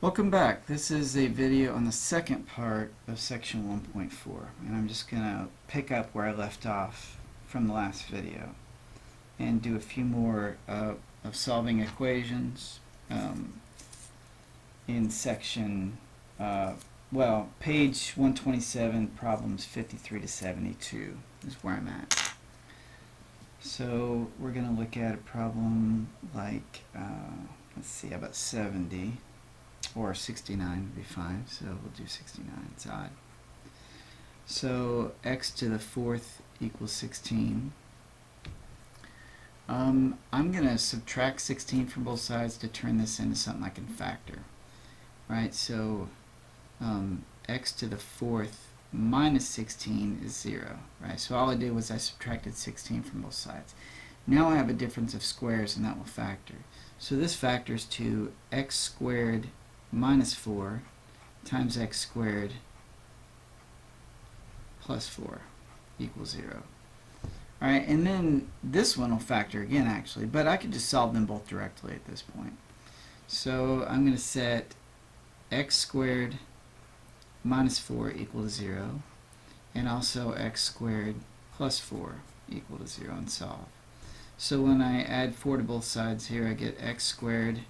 Welcome back. This is a video on the second part of section 1.4, and I'm just going to pick up where I left off from the last video and do a few more of solving equations in section, page 127, problems 53 to 72 is where I'm at. So we're going to look at a problem like, let's see, how about 70? Or 69 would be fine, so we'll do 69, it's odd. So x to the fourth equals 16. I'm going to subtract 16 from both sides to turn this into something I can factor. Right, so x to the fourth minus 16 is 0. Right, so all I did was I subtracted 16 from both sides. Now I have a difference of squares, and that will factor. So this factors to x squared minus 4 times x squared plus 4 equals 0. Alright, and then this one will factor again actually, but I could just solve them both directly at this point. So I'm going to set x squared minus 4 equal to 0, and also x squared plus 4 equal to 0 and solve. So when I add 4 to both sides here, I get x squared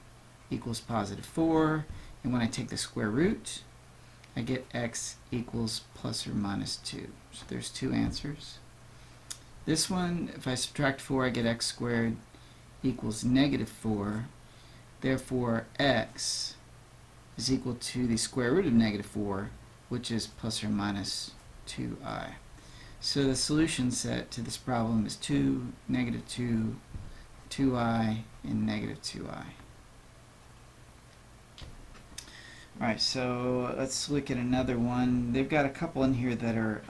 equals positive 4. And when I take the square root, I get x equals plus or minus 2. So there's two answers. This one, if I subtract 4, I get x squared equals negative 4. Therefore, x is equal to the square root of negative 4, which is plus or minus 2i. So the solution set to this problem is 2, negative 2, 2i, and negative 2i. Alright, so let's look at another one. They've got a couple in here that are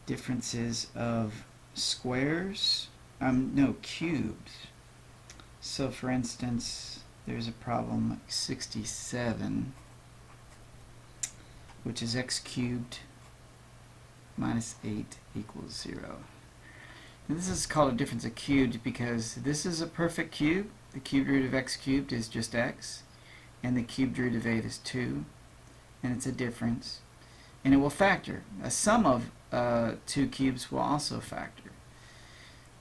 differences of squares, no, cubes. So for instance, there's a problem like 67, which is x cubed minus 8 equals 0. And this is called a difference of cubes because this is a perfect cube. The cubed root of x cubed is just x. And the cubed root of 8 is 2, and it's a difference, and it will factor. A sum of two cubes will also factor,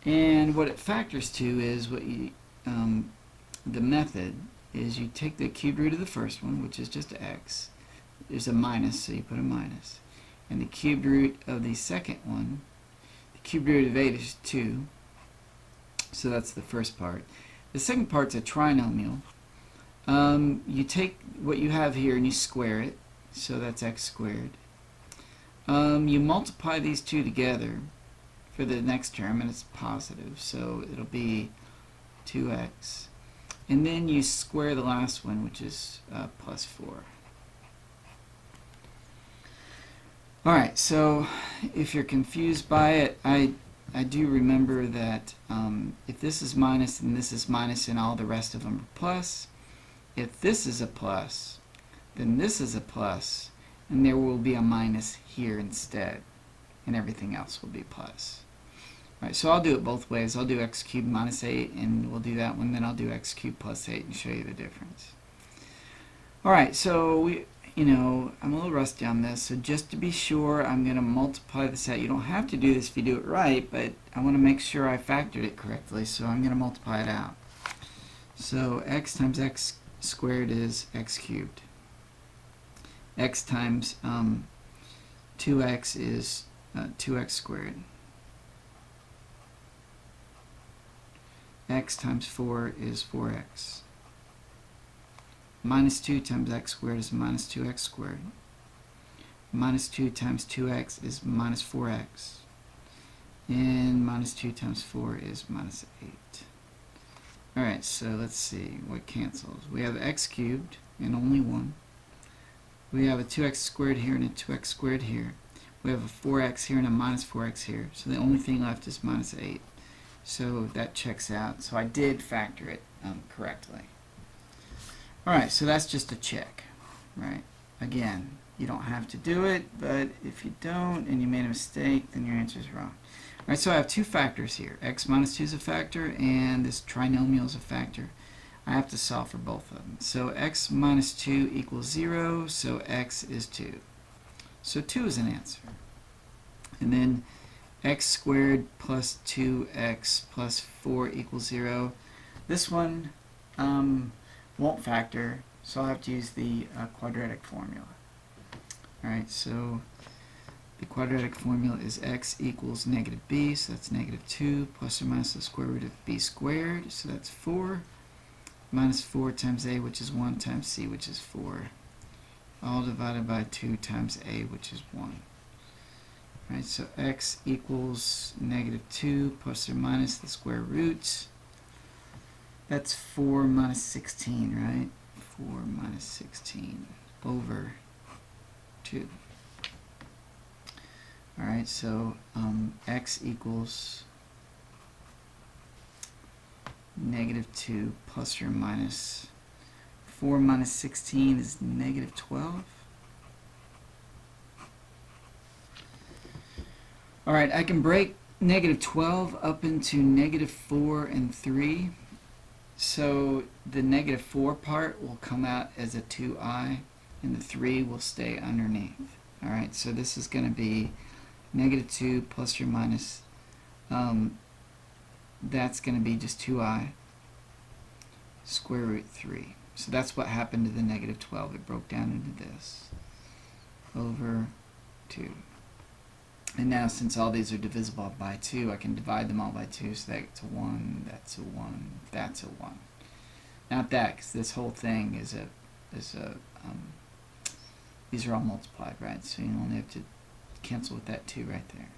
and what it factors to is what you the method is you take the cubed root of the first one, which is just x. There's a minus, so you put a minus, and the cubed root of the second one, the cubed root of 8 is 2, so that's the first part. The second part's a trinomial. You take what you have here and you square it, so that's x squared. You multiply these two together for the next term, and it's positive, so it'll be 2x. And then you square the last one, which is plus 4. Alright, so if you're confused by it, I do remember that if this is minus and this is minus and all the rest of them are plus, if this is a plus, then this is a plus, and there will be a minus here instead, and everything else will be plus. All right, so I'll do it both ways. I'll do x cubed minus 8, and we'll do that one, then I'll do x cubed plus 8 and show you the difference. Alright, so I'm a little rusty on this, so just to be sure, I'm going to multiply this out. You don't have to do this if you do it right, but I want to make sure I factored it correctly, so I'm going to multiply it out. So x times x squared is x cubed. X times 2x is 2x squared. X times 4 is 4x. Minus 2 times x squared is minus 2x squared. Minus 2 times 2x is minus 4x. And minus 2 times 4 is minus 8. Alright, so let's see what cancels. We have x cubed and only 1. We have a 2x squared here and a 2x squared here. We have a 4x here and a minus 4x here. So the only thing left is minus 8. So that checks out. So I did factor it correctly. Alright, so that's just a check. Right? Again, you don't have to do it, but if you don't and you made a mistake, then your answer is wrong. Alright, so I have two factors here. X minus 2 is a factor, and this trinomial is a factor. I have to solve for both of them. So x minus 2 equals 0, so x is 2. So 2 is an answer. And then x squared plus 2x plus 4 equals 0. This one won't factor, so I'll have to use the quadratic formula. Alright, so the quadratic formula is x equals negative b, so that's negative 2, plus or minus the square root of b squared, so that's 4, minus 4 times a, which is 1, times c, which is 4, all divided by 2 times a, which is 1. Right, so x equals negative 2 plus or minus the square root. That's 4 minus 16, right? 4 minus 16 over 2. Alright, so x equals negative 2 plus or minus 4 minus 16 is negative 12. Alright, I can break negative 12 up into negative 4 and 3. So the negative 4 part will come out as a 2i, and the 3 will stay underneath. Alright, so this is going to be negative 2 plus or minus, that's going to be just 2i square root 3. So that's what happened to the negative 12. It broke down into this over 2. And now, since all these are divisible by 2, I can divide them all by 2, so that's a 1, that's a 1, that's a 1. Not that, because this whole thing is these are all multiplied, right? So you only have to cancel with that 2 right there.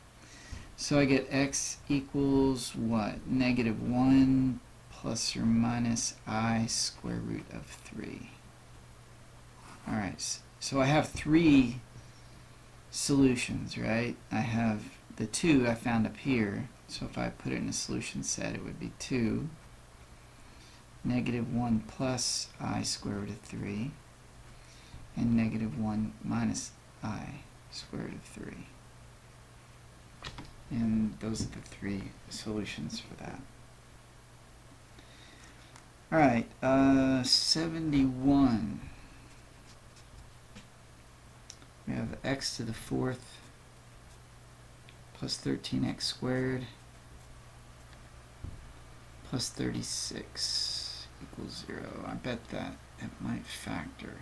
So I get x equals what? Negative 1 plus or minus I square root of 3. Alright, so I have 3 solutions, right? I have the 2 I found up here, so if I put it in a solution set, it would be 2, negative 1 plus I square root of 3, and negative 1 minus I square root of 3. And those are the 3 solutions for that. Alright, 71. We have x to the 4th plus 13x squared plus 36 equals 0. I bet that might factor.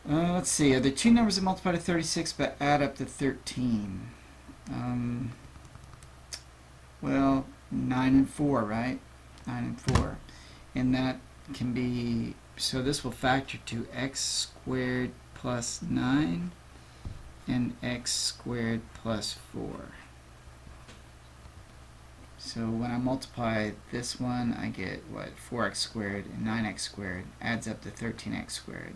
Let's see, are there two numbers that multiply to 36 but add up to 13? Well, 9 and 4, right? 9 and 4. And that can be, so this will factor to x squared plus 9 and x squared plus 4. So when I multiply this one, I get, what, 4x squared and 9x squared adds up to 13x squared.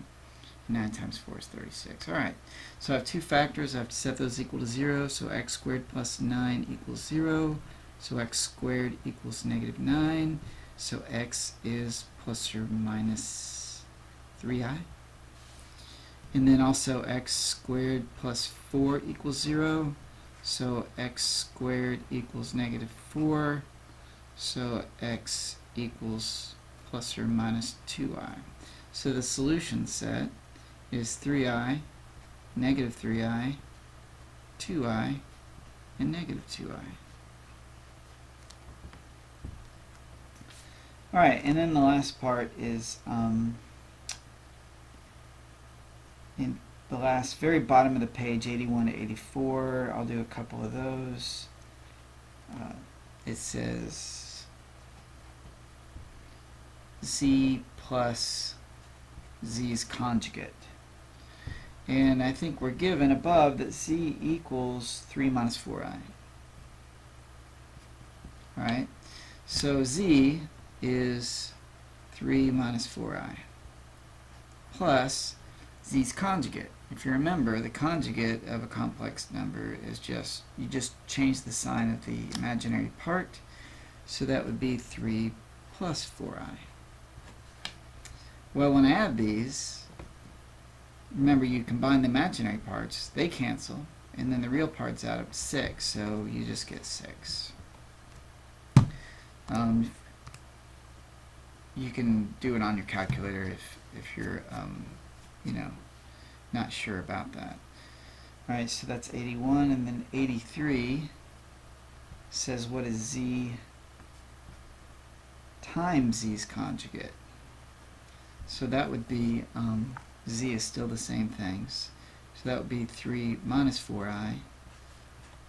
9 times 4 is 36. Alright, so I have two factors. I have to set those equal to 0. So x squared plus 9 equals 0. So x squared equals negative 9. So x is plus or minus 3i. And then also x squared plus 4 equals 0. So x squared equals negative 4. So x equals plus or minus 2i. So the solution set is 3i, negative 3i, 2i, and negative 2i. Alright, and then the last part is in the last, very bottom of the page, 81 to 84. I'll do a couple of those. It says z plus z's conjugate. And I think we're given above that z equals 3 minus 4i. Alright, so z is 3 minus 4i plus z's conjugate. If you remember, the conjugate of a complex number is just, you just change the sign of the imaginary part, so that would be 3 plus 4i. Well, when I add these, remember you combine the imaginary parts, they cancel, and then the real parts add up to 6, so you just get 6. you can do it on your calculator if you're you know, not sure about that. Alright, so that's 81, and then 83 says what is z times z's conjugate. So that would be, z is still the same things. So that would be 3 minus 4i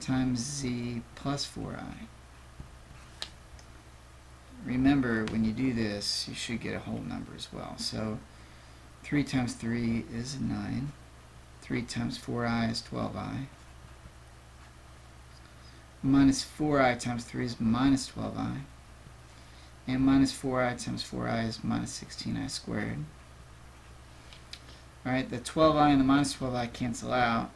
times z plus 4i. Remember, when you do this, you should get a whole number as well. So 3 times 3 is 9. 3 times 4i is 12i. Minus 4i times 3 is minus 12i. And minus 4i times 4i is minus 16i squared. Alright, the 12i and the minus 12i cancel out.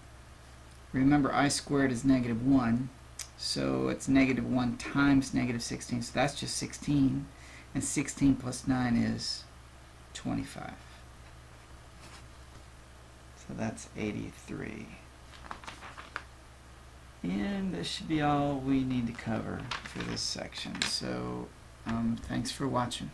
Remember, I squared is negative 1. So it's negative 1 times negative 16. So that's just 16. And 16 plus 9 is 25. So that's 83. And this should be all we need to cover for this section. So thanks for watching.